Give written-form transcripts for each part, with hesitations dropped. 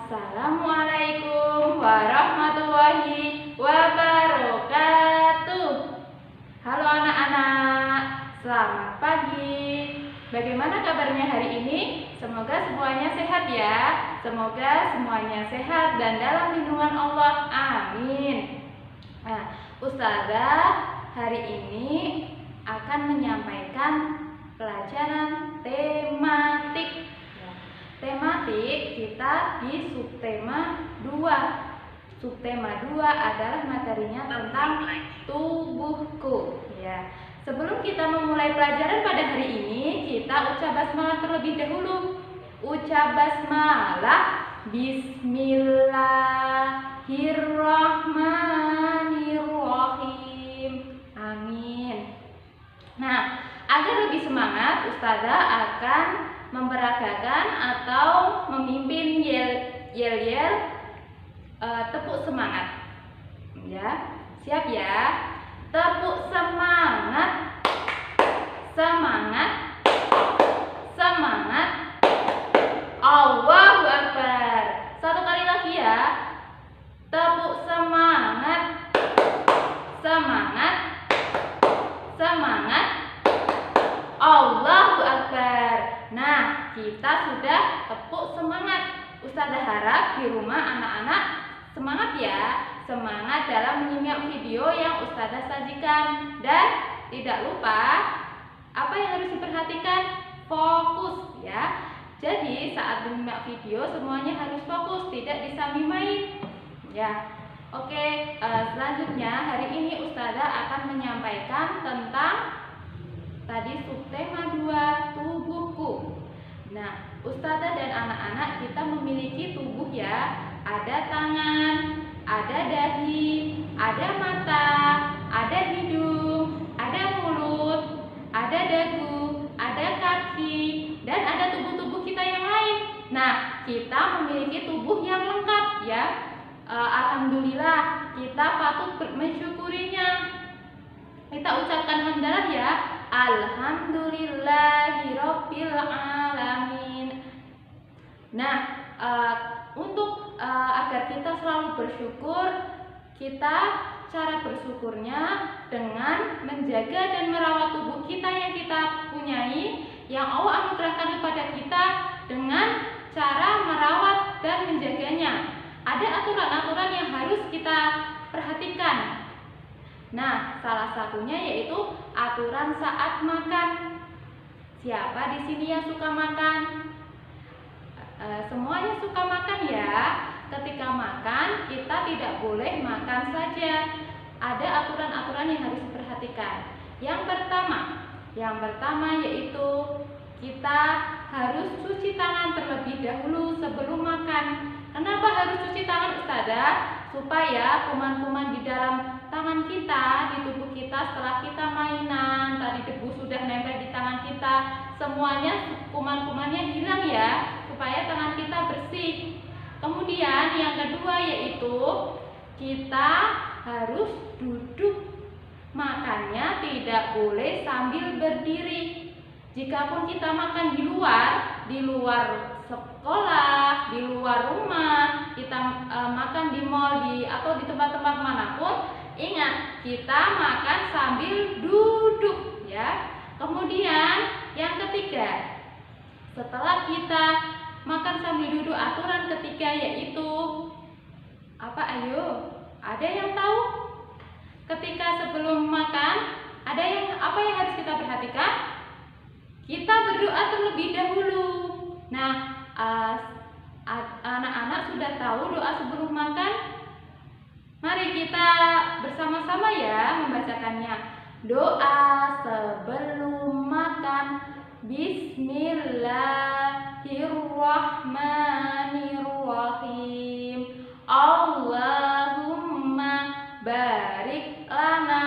Assalamualaikum warahmatullahi wabarakatuh. Halo anak-anak, selamat pagi. Bagaimana kabarnya hari ini? Semoga semuanya sehat ya. Semoga semuanya sehat dan dalam lindungan Allah. Amin. Ustazah hari ini akan menyampaikan pelajaran tematik. Tematik kita di subtema 2. Subtema 2 adalah materinya tentang tubuhku ya. Sebelum kita memulai pelajaran pada hari ini, kita ucap basmalah terlebih dahulu. Ucap basmalah. Bismillahirrahmanirrahim. Amin. Nah, agar lebih semangat, Ustazah akan memperagakan atau memimpin yel-yel tepuk semangat. Ya, siap ya? Tepuk semangat. Semangat. Semangat. Allahu Akbar. Satu kali lagi ya. Tepuk semangat. Semangat. Semangat. Allahu Akbar. Nah, kita sudah tepuk semangat. Ustazah harap di rumah anak-anak semangat ya. Semangat dalam menyimak video yang Ustazah sajikan. Dan tidak lupa, apa yang harus diperhatikan? Fokus ya. Jadi saat menyimak video semuanya harus fokus, tidak disami main ya. Oke, selanjutnya hari ini Ustazah akan menyampaikan tentang tadi subtema 2, tubuhku. Nah, Ustazah dan anak-anak kita memiliki tubuh ya. Ada tangan, ada dahi, ada mata, ada hidung, ada mulut, ada dagu, ada kaki, dan ada tubuh-tubuh kita yang lain. Nah, kita memiliki tubuh yang lengkap ya. Alhamdulillah, kita patut mensyukurinya. Kita ucapkan hamdalah ya. Alhamdulillahirabbil alamin. Nah, untuk agar kita selalu bersyukur, kita cara bersyukurnya dengan menjaga dan merawat tubuh kita yang kita punyai, yang Allah anugerahkan kepada kita, dengan cara merawat dan menjaganya. Ada aturan-aturan yang harus kita perhatikan. Nah, salah satunya yaitu aturan saat makan. Siapa di sini yang suka makan? Semuanya suka makan ya. Ketika makan, kita tidak boleh makan saja. Ada aturan-aturan yang harus diperhatikan. Yang pertama yaitu kita harus cuci tangan terlebih dahulu sebelum makan. Kenapa harus cuci tangan, Ustazah? Supaya kuman-kuman di dalam tangan kita, di tubuh kita setelah kita mainan, tadi debu sudah nempel di tangan kita, semuanya kuman-kumannya hilang ya, supaya tangan kita bersih. Kemudian yang kedua yaitu kita harus duduk. Makannya tidak boleh sambil berdiri. Jikapun kita makan di luar sekolah, di luar rumah, kita makan di mall atau di tempat-tempat manapun, ingat kita makan sambil duduk ya. Kemudian yang ketiga, setelah kita makan sambil duduk, aturan ketiga yaitu apa? Ayo, ada yang tahu? Ketika sebelum makan, apa yang harus kita perhatikan? Kita berdoa terlebih dahulu. Nah, anak-anak sudah tahu doa sebelum makan? Mari kita bersama-sama ya membacakannya. Doa sebelum makan. Bismillahirrahmanirrahim. Allahumma barik lana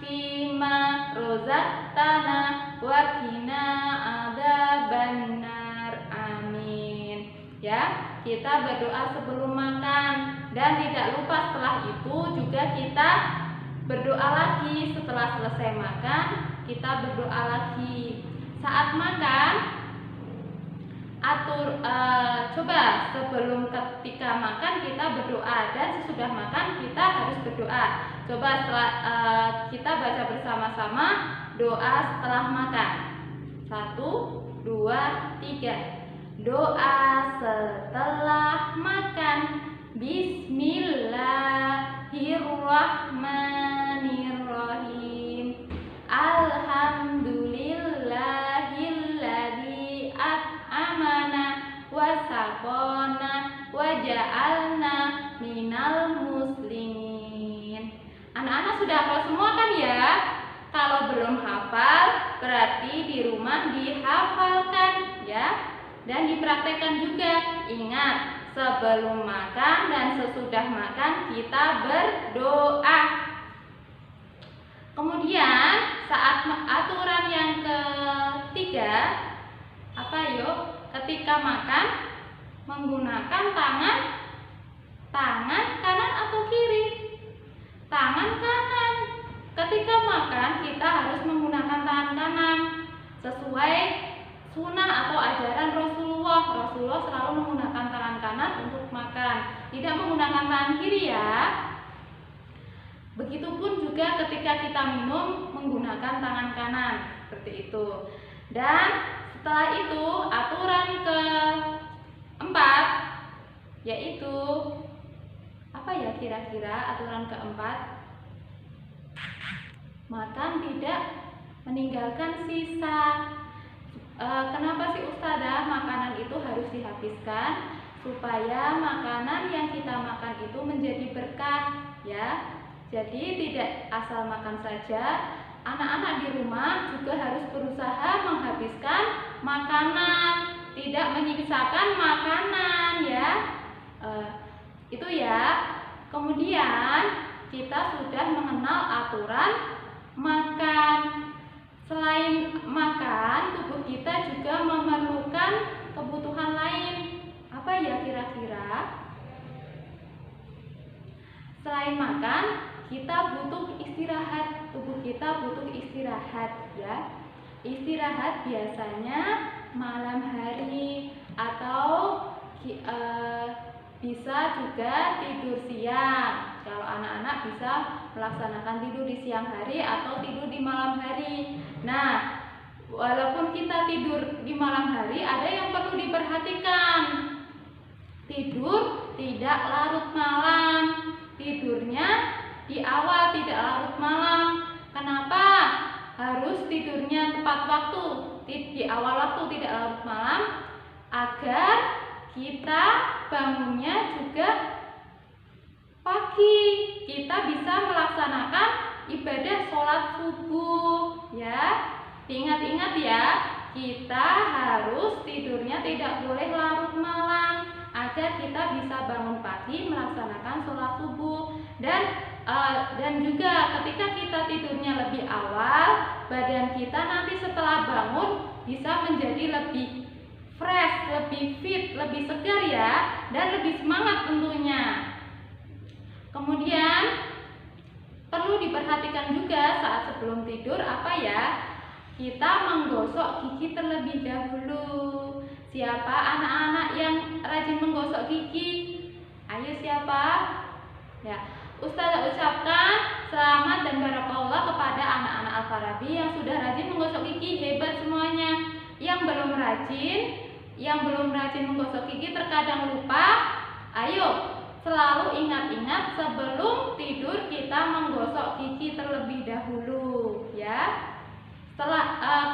fima rozaqtana wa qina adzabannar. Amin. Ya, kita berdoa sebelum makan, dan tidak lupa setelah itu juga kita berdoa lagi. Setelah selesai makan, kita berdoa lagi. Saat makan, coba sebelum ketika makan kita berdoa dan sesudah makan kita harus berdoa. Coba setelah kita baca bersama-sama doa setelah makan. 1, 2, 3. Doa setelah makan. Bismillahirrahmanirrahim. Alhamdulillahilladzi at'amana wa saqona wa ja'alna minal muslimin. Anak-anak sudah hafal semua kan ya? Kalau belum hafal, berarti di rumah dihafalkan ya. Dan dipraktekkan juga. Ingat, sebelum makan dan sesudah makan kita berdoa. Kemudian saat aturan yang ketiga, apa yuk? Ketika makan menggunakan tangan kanan atau kiri? Tangan kanan. Ketika makan kita harus menggunakan tangan kanan sesuai sunnah atau ajaran Rasulullah. Rasulullah selalu menggunakan tangan kanan untuk makan, tidak menggunakan tangan kiri ya. Begitupun juga ketika kita minum menggunakan tangan kanan, seperti itu. Dan setelah itu aturan keempat, yaitu apa ya kira-kira aturan keempat? Makan tidak meninggalkan sisa. Kenapa sih Ustazah makanan itu harus dihabiskan? Supaya makanan yang kita makan itu menjadi berkah ya. Jadi tidak asal makan saja. Anak-anak di rumah juga harus berusaha menghabiskan makanan, tidak menyisakan makanan ya. Itu ya. Kemudian kita sudah mengenal aturan makan. Selain makan, tubuh kita juga memerlukan kebutuhan lain. Apa ya kira-kira? Selain makan, kita butuh istirahat. Tubuh kita butuh istirahat ya. Istirahat biasanya malam hari atau bisa juga tidur siang. Kalau anak-anak bisa melaksanakan tidur di siang hari atau tidur di malam hari. Nah, walaupun kita tidur di malam hari, ada yang perlu diperhatikan. Tidur tidak larut malam. Tidurnya di awal, tidak larut malam. Kenapa? Harus tidurnya tepat waktu, di awal waktu, tidak larut malam, agar kita bangunnya juga pagi. Kita bisa melaksanakan ibadah sholat subuh ya. Ingat-ingat ya, kita harus tidurnya tidak boleh larut malam agar kita bisa bangun pagi melaksanakan sholat subuh. Dan juga ketika kita tidurnya lebih awal, badan kita nanti setelah bangun bisa menjadi lebih fresh, lebih fit, lebih segar ya, dan lebih semangat tentunya. Kemudian perlu diperhatikan juga saat sebelum tidur apa ya? Kita menggosok gigi terlebih dahulu. Siapa anak-anak yang rajin menggosok gigi? Ayo siapa? Ya, Ustazah ucapkan selamat dan barakallah kepada anak-anak Al-Farabi yang sudah rajin menggosok gigi. Hebat semuanya. Yang belum rajin menggosok gigi terkadang lupa. Ayo selalu ingat-ingat sebelum tidur kita menggosok gigi terlebih dahulu ya.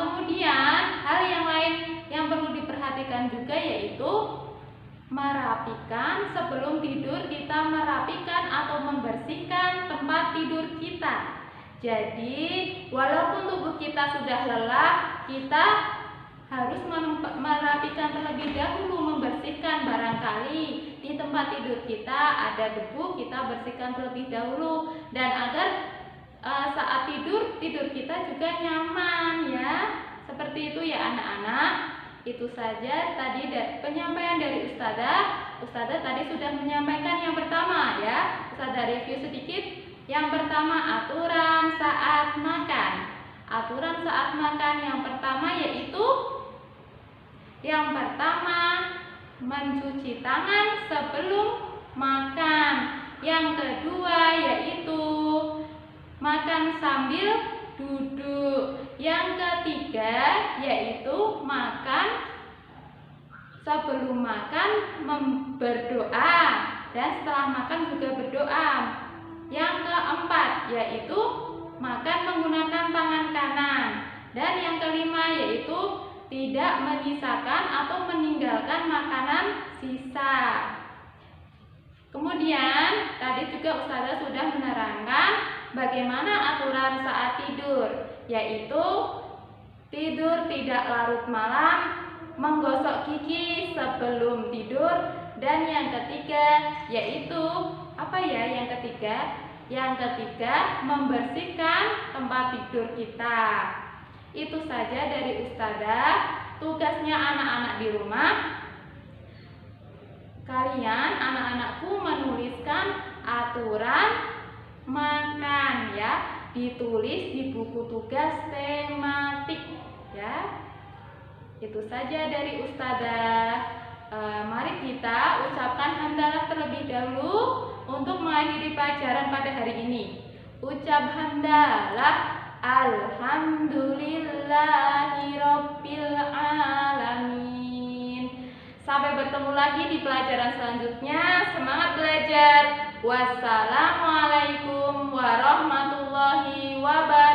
Kemudian hal yang lain yang perlu diperhatikan juga yaitu merapikan. Sebelum tidur kita merapikan atau membersihkan tempat tidur kita. Jadi walaupun tubuh kita sudah lelah, kita harus merapikan terlebih dahulu, membersihkan. Barangkali di tempat tidur kita ada debu, kita bersihkan terlebih dahulu, dan agar saat tidur kita juga nyaman ya. Seperti itu ya anak-anak. Itu saja tadi penyampaian dari Ustazah. Ustazah tadi sudah menyampaikan yang pertama ya. Ustazah review sedikit. Yang pertama, aturan saat makan. Aturan saat makan yang pertama yaitu Yang pertama, mencuci tangan sebelum makan. Yang kedua yaitu makan sambil duduk. Yang ketiga yaitu makan sebelum makan berdoa dan setelah makan juga berdoa. Yang keempat yaitu makan menggunakan tangan kanan. Dan yang kelima yaitu tidak menyisakan atau meninggalkan makanan sisa. Kemudian tadi juga Ustazah sudah menerangkan bagaimana aturan saat tidur, yaitu tidur tidak larut malam, menggosok gigi sebelum tidur, dan yang ketiga yaitu apa ya yang ketiga? Yang ketiga membersihkan tempat tidur kita. Itu saja dari Ustazah. Tugasnya anak-anak di rumah, kalian anak-anakku menuliskan aturan makan ya, ditulis di buku tugas tematik ya. Itu saja dari Ustazah. Mari kita ucapkan hamdalah terlebih dahulu untuk mengakhiri pelajaran pada hari ini. Ucap hamdalah. Alhamdulillahirabbil alamin. Sampai bertemu lagi di pelajaran selanjutnya. Semangat belajar. Wassalamualaikum warahmatullahi wabarakatuh.